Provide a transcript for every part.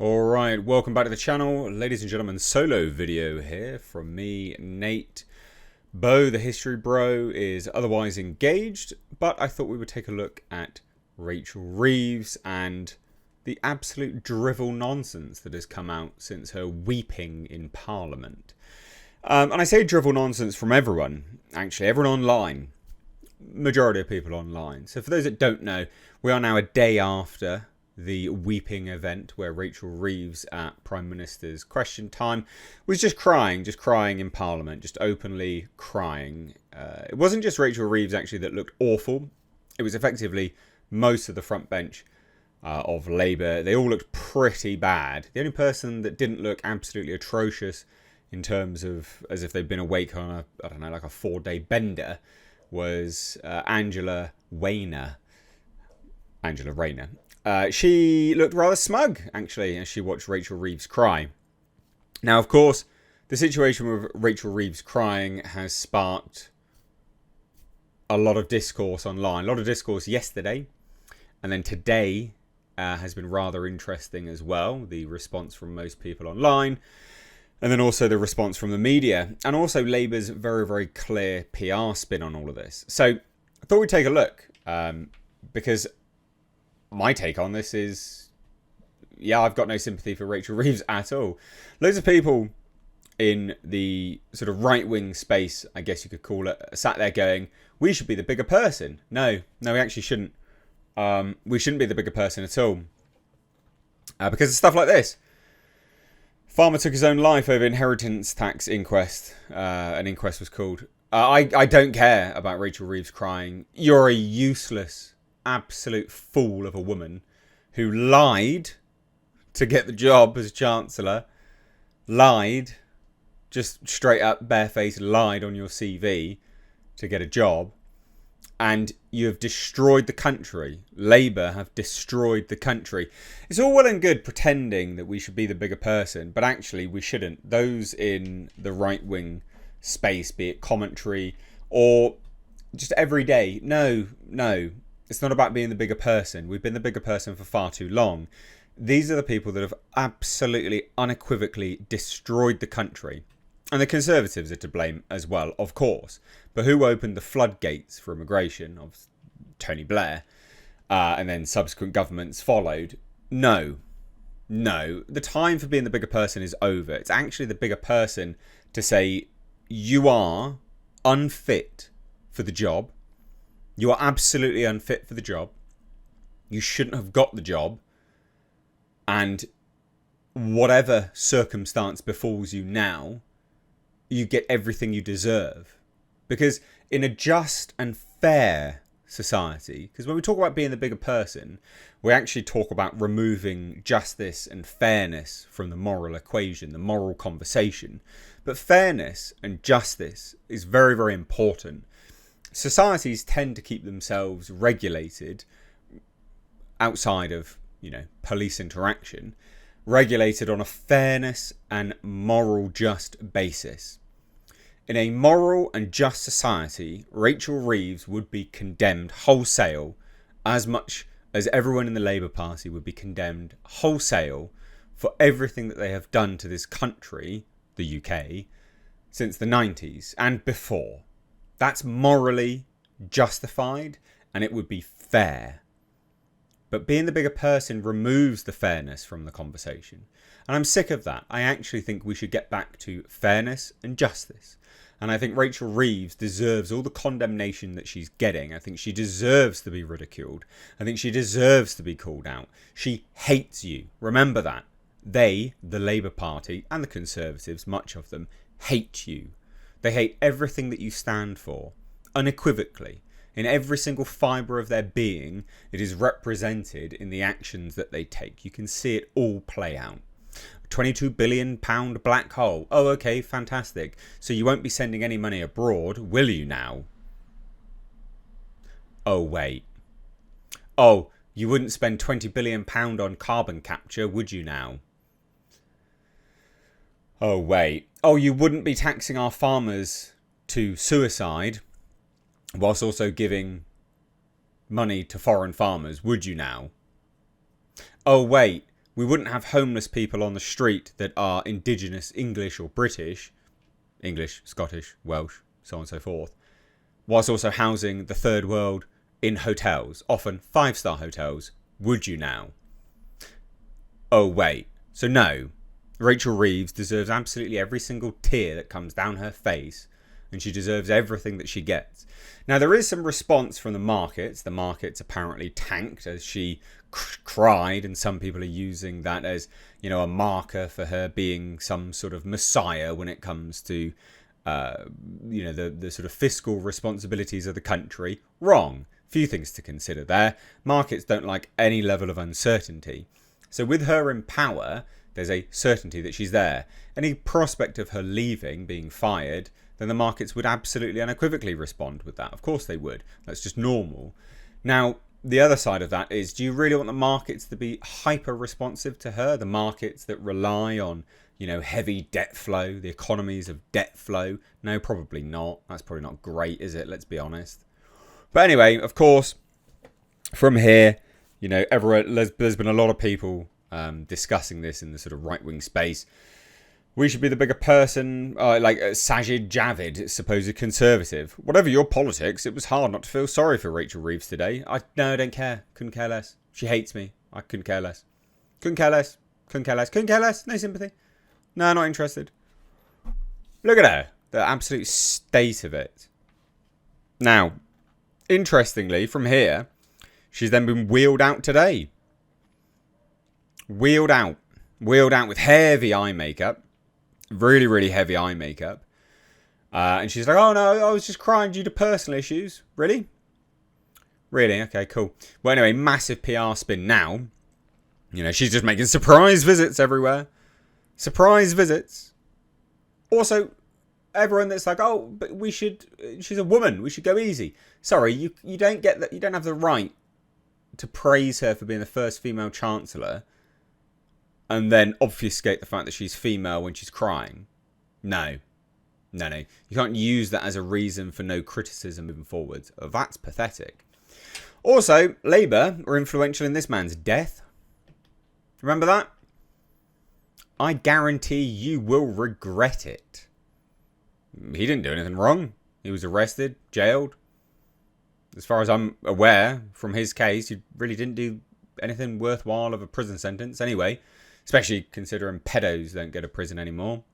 Alright, welcome back to the channel, ladies and gentlemen. Solo video here from me, Nate. Bo, the history bro, is otherwise engaged, but I thought we would take a look at Rachel Reeves and the absolute drivel nonsense that has come out since her weeping in Parliament. And I say drivel nonsense from everyone, actually, everyone online. Majority of people online. So for those that don't know, we are now a day after the weeping event where Rachel Reeves at Prime Minister's Question Time was just crying in Parliament, just openly crying. It wasn't just Rachel Reeves actually that looked awful. It was effectively most of the front bench of Labour. They all looked pretty bad. The only person that didn't look absolutely atrocious in terms of as if they'd been awake on a, I don't know, like a 4-day bender was Angela Rayner. She looked rather smug, actually, as she watched Rachel Reeves cry. Now, of course, the situation with Rachel Reeves crying has sparked a lot of discourse online. A lot of discourse yesterday, and then today has been rather interesting as well. The response from most people online, and then also the response from the media, and also Labour's very, very clear PR spin on all of this. So I thought we'd take a look, because my take on this is, yeah, I've got no sympathy for Rachel Reeves at all. Loads of people in the sort of right-wing space, I guess you could call it, sat there going, we should be the bigger person. No, we actually shouldn't. We shouldn't be the bigger person at all. Because of stuff like this. Farmer took his own life over inheritance tax inquest. An inquest was called. I don't care about Rachel Reeves crying. You're a useless, absolute fool of a woman who lied to get the job as Chancellor, lied, just straight up barefaced lied on your CV to get a job, and you have destroyed the country. Labour have destroyed the country. It's all well and good pretending that we should be the bigger person, but actually we shouldn't. Those in the right-wing space, be it commentary or just every day, no. It's not about being the bigger person. We've been the bigger person for far too long. These are the people that have absolutely, unequivocally destroyed the country. And the Conservatives are to blame as well, of course. But who opened the floodgates for immigration? Of Tony Blair. And then subsequent governments followed. No. The time for being the bigger person is over. It's actually the bigger person to say, you are unfit for the job. You are absolutely unfit for the job. You shouldn't have got the job. And whatever circumstance befalls you now, you get everything you deserve. Because in a just and fair society, because when we talk about being the bigger person, we actually talk about removing justice and fairness from the moral equation, the moral conversation. But fairness and justice is very, very important. Societies tend to keep themselves regulated outside of, police interaction, regulated on a fairness and moral just basis. In a moral and just society, Rachel Reeves would be condemned wholesale as much as everyone in the Labour Party would be condemned wholesale for everything that they have done to this country, the UK, since the 90s and before. That's morally justified and it would be fair. But being the bigger person removes the fairness from the conversation. And I'm sick of that. I actually think we should get back to fairness and justice. And I think Rachel Reeves deserves all the condemnation that she's getting. I think she deserves to be ridiculed. I think she deserves to be called out. She hates you. Remember that. They, the Labour Party and the Conservatives, much of them, hate you. They hate everything that you stand for, unequivocally. In every single fibre of their being, it is represented in the actions that they take. You can see it all play out. £22 billion black hole. Oh, okay, fantastic. So you won't be sending any money abroad, will you now? Oh, wait. Oh, you wouldn't spend £20 billion on carbon capture, would you now? Oh, wait. Oh, you wouldn't be taxing our farmers to suicide whilst also giving money to foreign farmers, would you now? Oh, wait. We wouldn't have homeless people on the street that are indigenous English or British, English, Scottish, Welsh, so on and so forth, whilst also housing the third world in hotels, often 5-star hotels. Would you now? Oh, wait. So no, Rachel Reeves deserves absolutely every single tear that comes down her face, and she deserves everything that she gets. Now, there is some response from the markets. The markets apparently tanked as she cried, and some people are using that as, you know, a marker for her being some sort of messiah when it comes to, you know, the sort of fiscal responsibilities of the country. Wrong. Few things to consider there. Markets don't like any level of uncertainty. So with her in power, there's a certainty that she's there. Any prospect of her leaving, being fired, then the markets would absolutely unequivocally respond with that. Of course they would. That's just normal. Now, the other side of that is, do you really want the markets to be hyper responsive to her? The markets that rely on, you know, heavy debt flow, the economies of debt flow? No, probably not. That's probably not great, is it? Let's be honest. But anyway, of course, from here, you know, there's been a lot of people discussing this in the sort of right-wing space. We should be the bigger person, like Sajid Javid, supposed conservative. Whatever your politics, it was hard not to feel sorry for Rachel Reeves today. I don't care. Couldn't care less. She hates me. I couldn't care less. Couldn't care less. Couldn't care less. Couldn't care less. No sympathy. No, not interested. Look at her. The absolute state of it. Now, interestingly, from here, she's then been wheeled out today. Wheeled out with heavy eye makeup. Really, really heavy eye makeup. And she's like, oh no, I was just crying due to personal issues. Really? Really? Okay, cool. Well, anyway, massive PR spin now. You know, she's just making surprise visits everywhere. Surprise visits. Also, everyone that's like, oh, but she's a woman, we should go easy. Sorry, you don't get that. You don't have the right to praise her for being the first female chancellor and then obfuscate the fact that she's female when she's crying. No. You can't use that as a reason for no criticism moving forward. Oh, that's pathetic. Also, Labour were influential in this man's death. Remember that? I guarantee you will regret it. He didn't do anything wrong. He was arrested, jailed. As far as I'm aware, from his case, he really didn't do anything worthwhile of a prison sentence anyway. Especially considering pedos don't go to prison anymore.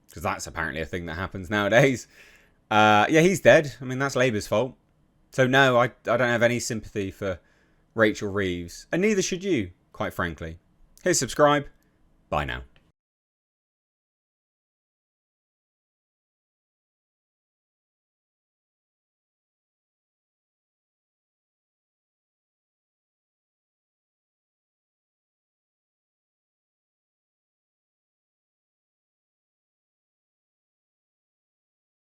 Because that's apparently a thing that happens nowadays. Yeah, he's dead. I mean, that's Labour's fault. So no, I don't have any sympathy for Rachel Reeves. And neither should you, quite frankly. Hit subscribe. Bye now.